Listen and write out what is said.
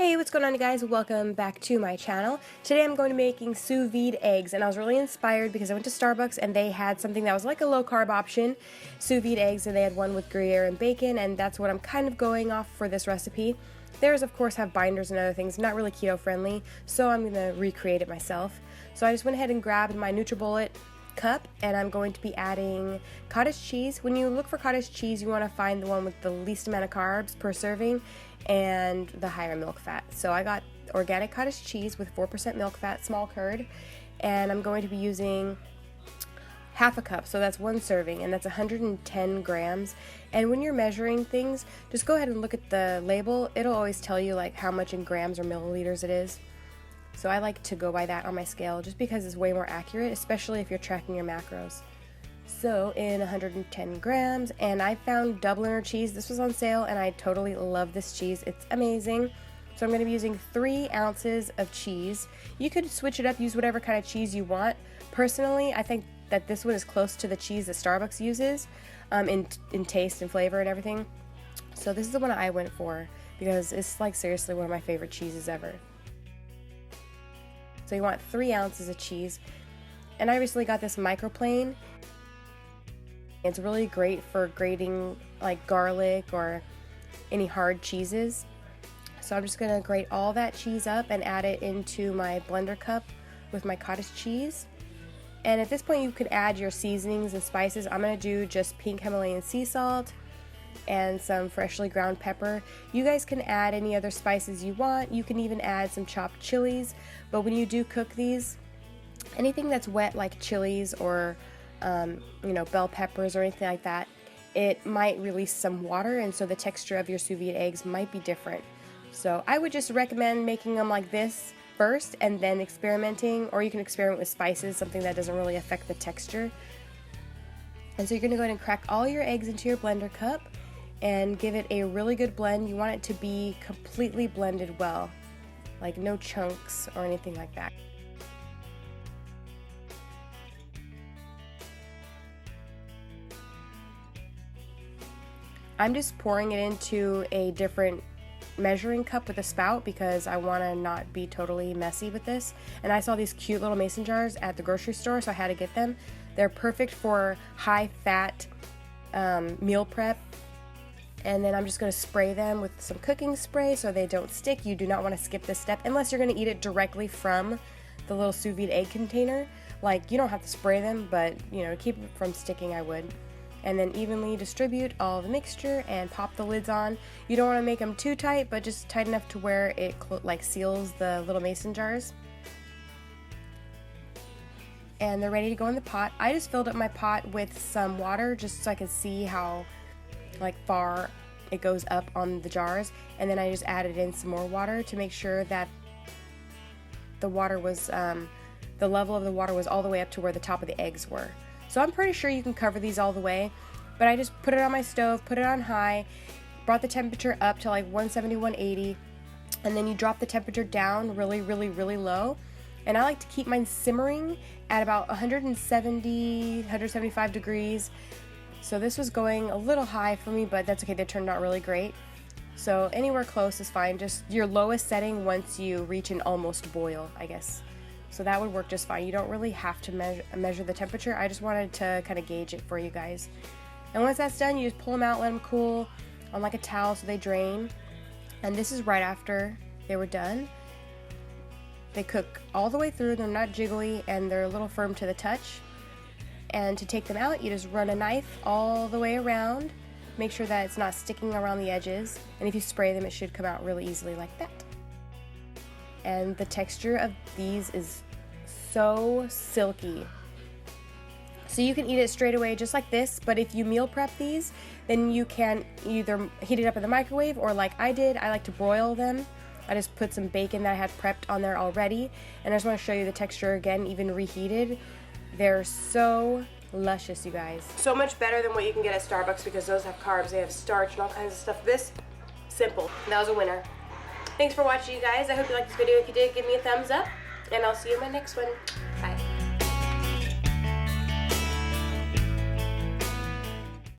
Hey, what's going on, you guys? Welcome back to my channel. Today I'm going to be making sous vide eggs, and I was really inspired because I went to Starbucks and they had something that was like a low-carb option, sous vide eggs, and they had one with Gruyere and bacon, and that's what I'm kind of going off for this recipe. Theirs, of course, have binders and other things, not really keto-friendly, so I'm going to recreate it myself. So I just went ahead and grabbed my NutriBullet cup, and I'm going to be adding cottage cheese. When you look for cottage cheese, you want to find the one with the least amount of carbs per serving and the higher milk fat. So I got organic cottage cheese with 4% milk fat, small curd, and I'm going to be using half a cup, so that's one serving, and that's 110 grams. And when you're measuring things, just go ahead and look at the label. It'll always tell you like how much in grams or milliliters it is. So I like to go by that on my scale just because it's way more accurate, especially if you're tracking your macros. So in 110 grams, and I found Dubliner cheese. This was on sale and I totally love this cheese. It's amazing. So I'm going to be using 3 ounces of cheese. You could switch it up, use whatever kind of cheese you want. Personally, I think that this one is close to the cheese that Starbucks uses in taste and flavor and everything. So this is the one I went for because it's like seriously one of my favorite cheeses ever. So you want 3 ounces of cheese. And I recently got this microplane. It's really great for grating like garlic or any hard cheeses. So I'm just going to grate all that cheese up and add it into my blender cup with my cottage cheese. And at this point you could add your seasonings and spices. I'm going to do just pink Himalayan sea salt and some freshly ground pepper. You guys can add any other spices you want. You can even add some chopped chilies. But when you do cook these, anything that's wet like chilies or bell peppers or anything like that, it might release some water, and so the texture of your sous vide eggs might be different. So I would just recommend making them like this first and then experimenting, or you can experiment with spices, something that doesn't really affect the texture. And so you're going to go ahead and crack all your eggs into your blender cup and give it a really good blend. You want it to be completely blended well, like no chunks or anything like that. I'm just pouring it into a different measuring cup with a spout because I want to not be totally messy with this. And I saw these cute little mason jars at the grocery store, so I had to get them. They're perfect for high fat meal prep. And then I'm just going to spray them with some cooking spray so they don't stick. You do not want to skip this step unless you're going to eat it directly from the little sous vide egg container. Like, you don't have to spray them, but to keep it from sticking, I would. And then evenly distribute all the mixture and pop the lids on. You don't want to make them too tight, but just tight enough to where it seals the little mason jars. And they're ready to go in the pot. I just filled up my pot with some water just so I could see how far it goes up on the jars, and then I just added in some more water to make sure that the water was the level of the water was all the way up to where the top of the eggs were. So I'm pretty sure you can cover these all the way, but I just put it on my stove, put it on high, brought the temperature up to like 170, 180, and then you drop the temperature down really, really, really low. And I like to keep mine simmering at about 170, 175 degrees. So this was going a little high for me, but that's okay. They turned out really great. So anywhere close is fine. Just your lowest setting once you reach an almost boil, I guess. So that would work just fine. You don't really have to measure the temperature. I just wanted to kind of gauge it for you guys. And once that's done, you just pull them out, let them cool on like a towel so they drain. And this is right after they were done. They cook all the way through. They're not jiggly and they're a little firm to the touch. And to take them out, you just run a knife all the way around. Make sure that it's not sticking around the edges. And if you spray them, it should come out really easily like that. And the texture of these is so silky. So you can eat it straight away just like this, but if you meal prep these, then you can either heat it up in the microwave, or like I did, I like to broil them. I just put some bacon that I had prepped on there already, and I just want to show you the texture again, even reheated. They're so luscious, you guys. So much better than what you can get at Starbucks because those have carbs, they have starch and all kinds of stuff. This, simple. That was a winner. Thanks for watching, you guys. I hope you liked this video. If you did, give me a thumbs up, and I'll see you in my next one.